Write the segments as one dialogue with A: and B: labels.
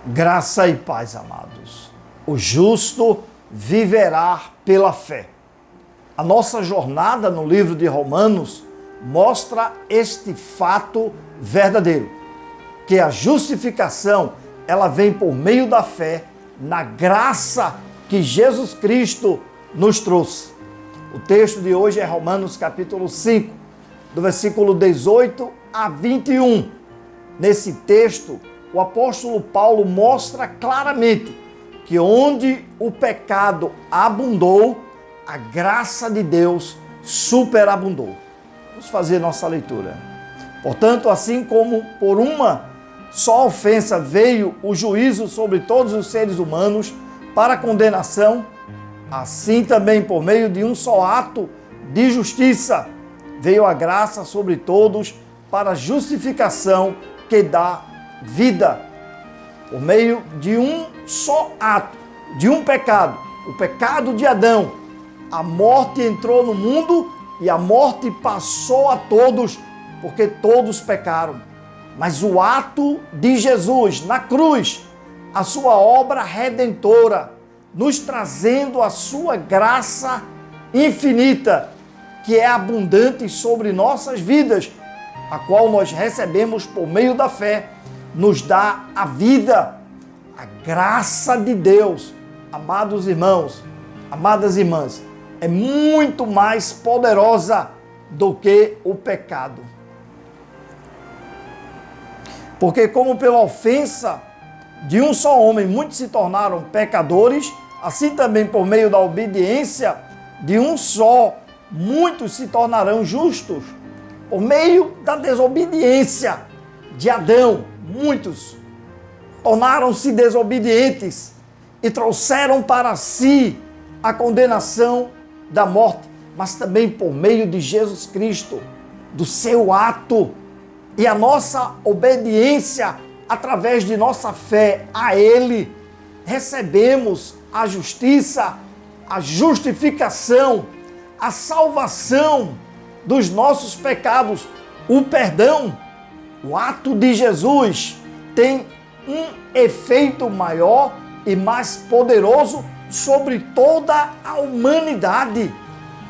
A: Graça e paz, amados. O justo viverá pela fé. A nossa jornada no livro de Romanos mostra este fato verdadeiro, que a justificação, ela vem por meio da fé na graça que Jesus Cristo nos trouxe. O texto de hoje é Romanos capítulo 5, do versículo 18 a 21. Nesse texto, o apóstolo Paulo mostra claramente que onde o pecado abundou, a graça de Deus superabundou. Vamos fazer nossa leitura. Portanto, assim como por uma só ofensa veio o juízo sobre todos os seres humanos para condenação, assim também por meio de um só ato de justiça veio a graça sobre todos para justificação que dá vida. Por meio de um só ato, de um pecado, o pecado de Adão, a morte entrou no mundo e a morte passou a todos, porque todos pecaram. Mas o ato de Jesus na cruz, a sua obra redentora, nos trazendo a sua graça infinita, que é abundante sobre nossas vidas, a qual nós recebemos por meio da fé, nos dá a vida. A graça de Deus, amados irmãos, amadas irmãs, é muito mais poderosa do que o pecado. Porque como pela ofensa de um só homem muitos se tornaram pecadores, assim também por meio da obediência de um só, muitos se tornarão justos. Por meio da desobediência de Adão, muitos tornaram-se desobedientes e trouxeram para si a condenação da morte, mas também por meio de Jesus Cristo, do seu ato e a nossa obediência através de nossa fé a Ele, recebemos a justiça, a justificação, a salvação dos nossos pecados, o perdão. O ato de Jesus tem um efeito maior e mais poderoso sobre toda a humanidade.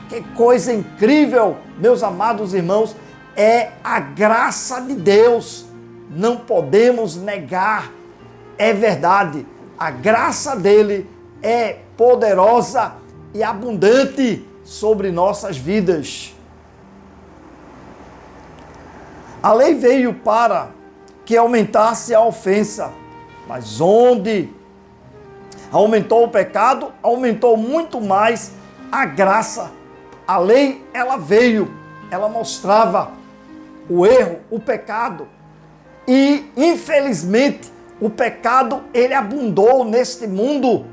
A: Que coisa incrível, meus amados irmãos, é a graça de Deus. Não podemos negar, é verdade. A graça dele é poderosa e abundante sobre nossas vidas. A lei veio para que aumentasse a ofensa, mas onde aumentou o pecado, aumentou muito mais a graça. A lei, ela veio, ela mostrava o erro, o pecado, e infelizmente o pecado, ele abundou neste mundo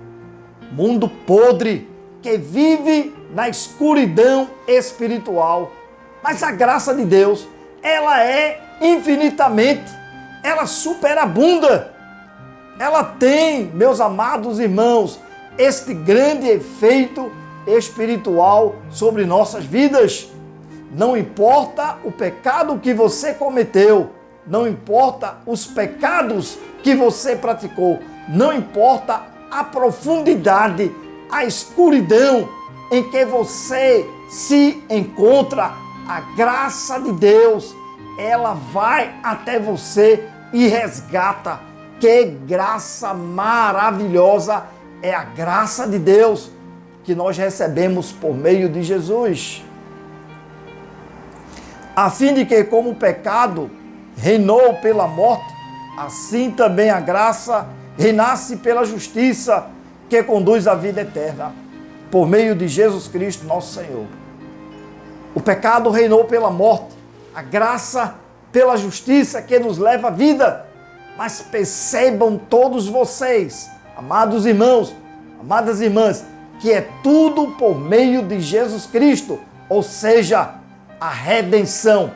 A: podre, que vive na escuridão espiritual. Mas a graça de Deus, ela é infinitamente, ela superabunda. Ela tem, meus amados irmãos, este grande efeito espiritual sobre nossas vidas. Não importa o pecado que você cometeu, não importa os pecados que você praticou, não importa a profundidade, a escuridão em que você se encontra, a graça de Deus, ela vai até você e resgata. Que graça maravilhosa é a graça de Deus que nós recebemos por meio de Jesus. A fim de que, como o pecado reinou pela morte, assim também a graça reinasse pela justiça que conduz à vida eterna, por meio de Jesus Cristo, nosso Senhor. O pecado reinou pela morte, a graça pela justiça que nos leva à vida. Mas percebam todos vocês, amados irmãos, amadas irmãs, que é tudo por meio de Jesus Cristo, ou seja, a redenção,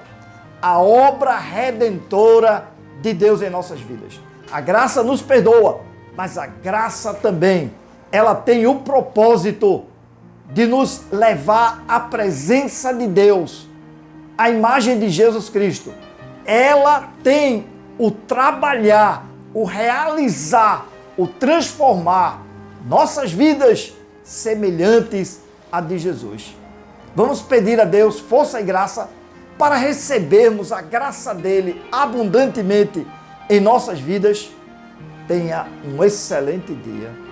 A: a obra redentora de Deus em nossas vidas. A graça nos perdoa, mas a graça também, ela tem o propósito de nos levar à presença de Deus, a imagem de Jesus Cristo. Ela tem o trabalhar o realizar, o transformar nossas vidas semelhantes à de Jesus. Vamos pedir a Deus força e graça para recebermos a graça dele abundantemente em nossas vidas. Tenha um excelente dia.